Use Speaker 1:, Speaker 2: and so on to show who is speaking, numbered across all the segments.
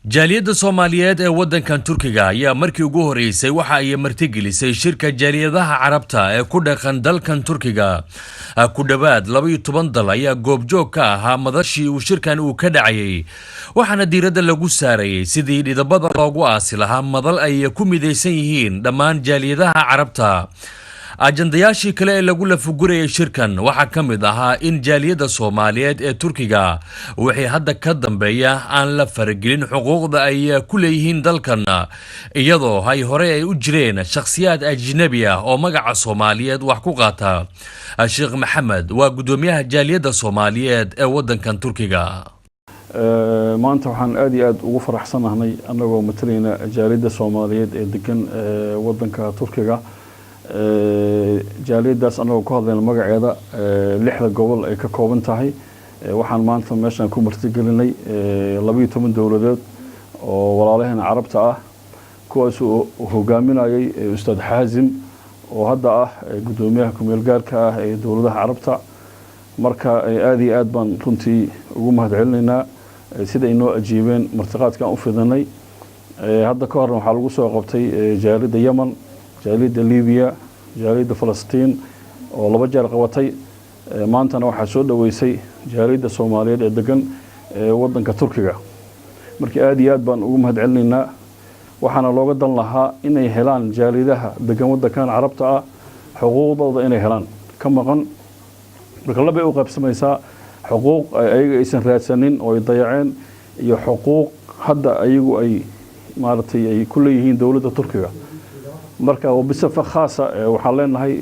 Speaker 1: jaaliyadda Soomaaliyeed ee waddankan Turkiga ayaa markii ugu horeysay waxa ay martigelisay shirka jaaliyadaha Carabta ee ku dhaqan dalkan Turkiga. Ku dhawaad 12 dal ayaa goobjoog ka ahaa madashii uu shirkan ka dhacayay, waxaana diiradda lagu saaray sidii dhidabada loogu aasi lahaa madal ay ku midaysan yihiin dhammaan jaaliyadaha Carabta. ajandayaashii kale ee lagu lafugurayay shirkan waxaa ka mid ahaa in jaaliyadda Soomaaliyeed ee Turkiga wixii hadda ka dambeeya aan la faragelin xuquuqda ay ku leeyihiin dalkan, iyadoo ay hore u jireen shakhsiyaad ajnabi ah oo magaca Soomaaliyeed wax ku qaata. Sheekh Maxamed waa gudoomiyaha jaaliyadda Soomaaliyeed ee waddankan Turkiga.
Speaker 2: maanta waxaan aad iyo aad ugu faraxsanahay anagoo matalayna jaaliyadda Soomaaliyeed ee degan waddanka Turkiga. jaaliyadaas anagoo ku hadlayna magaceeda 6 gobol ay ka kooban tahay. waxaan maanta meeshan ku martigelinay 12 dawladood oo walaalaheena Carabta ah, kuwaas oo hogaaminayay Ustaad Xaazim oo hadda ah gudoomiyaha ku-meel gaarka ah ee dawladaha Carabta. marka aad iyo aad baan runtii ugu mahadcelinaynaa sida ay noo ajiibeen martiqaadkan u fidanay. hadda ka horna waxaa lagu soo qabtay jaaliyadda Yemen, jaaliyadda Liibiya, jaaliyadda Falastiin oo 2 jeer qabatay. maantana waxaa soo dhaweysay jaaliyadda Soomaaliyeed ee degan waddanka Turkiga. markii aad iyo aad baan ugu mahadcelinaynaa, waxaana looga dan lahaa inay helaan jaaliyadaha degan waddankan Carabta ah xuquuqdooda inay helaan ka maqan. marka laba ay u qaybsamaysaa xuquuq ayaga aysan raadsanin oo ay dayaceen iyo xuquuq hadda ayagu ay maartay ay ku leeyihiin dawladda Turkiga. marka وبصفة خاصة waxaan leenahay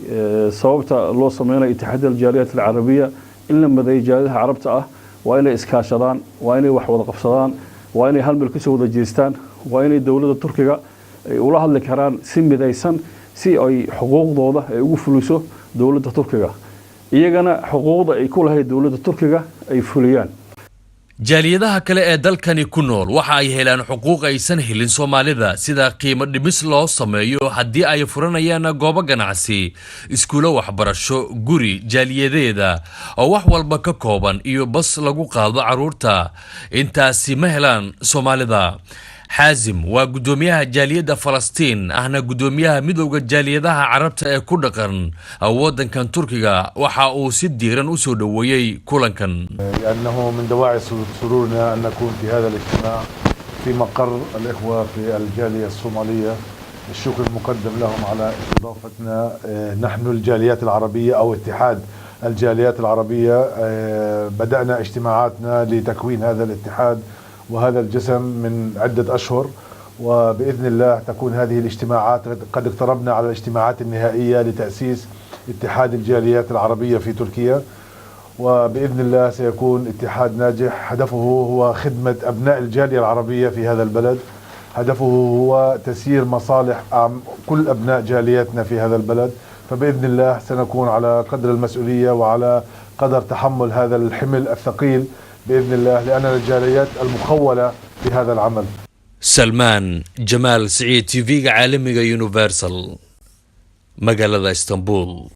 Speaker 2: sababta loo sameeyo itixaadka jaaliyadda Carabiga in la maday jaaliyadaha Carabta ah waa inay iskaashadaan, waa inay wax wada qabsadaan, waa inay hal meel ka soo wada jeestaan, waa inay dawladda Turkiga ay ula hadli karaan si midaysan si ay xuquuqdooda ay ugu fuliso dawladda Turkiga, iyagana xuquuqda ay ku lahayd dawladda Turkiga ay fuliyaan.
Speaker 1: jaaliyadaha kale ee dalkani ku nool waxa ay helaan xuquuq aysan helin Soomaalida, sida qiimo dhimis loo sameeyo haddii ay furanayaan goobo ganacsi, iskuulo waxbarasho, guri jaaliyadeeda oo wax walba ka kooban iyo bas lagu qaado caruurta. intaasi ma helaan Soomaalida. Xaazim waa gudoomiyaha jaaliyadda Falastiin ahna gudoomiyaha midowga jaaliyadaha Carabta ee ku dhaqan waddankan Turkiga. waxa uu si diiran u soo dhaweeyay kulankan.
Speaker 3: لأنه من دواعي سرورنا أن نكون في هذا الاجتماع في مقر الإخوة في الجالية الصومالية. الشكر المقدم لهم على استضافتنا نحن الجاليات العربية أو اتحاد الجاليات العربية. بدأنا اجتماعاتنا لتكوين هذا الاتحاد وهذا الجسم من عدة أشهر، وبإذن الله تكون هذه الاجتماعات قد اقتربنا على الاجتماعات النهائية لتأسيس اتحاد الجاليات العربية في تركيا، وبإذن الله سيكون اتحاد ناجح. هدفه هو خدمة أبناء الجالية العربية في هذا البلد، هدفه هو تسيير مصالح كل أبناء جالياتنا في هذا البلد. فبإذن الله سنكون على قدر المسؤولية وعلى قدر تحمل هذا الحمل الثقيل بإذن الله، لأن الجاليات المخولة في هذا العمل.
Speaker 1: سلمان جمال سعيد، TV عالمي يونيفرسال، مقالة اسطنبول.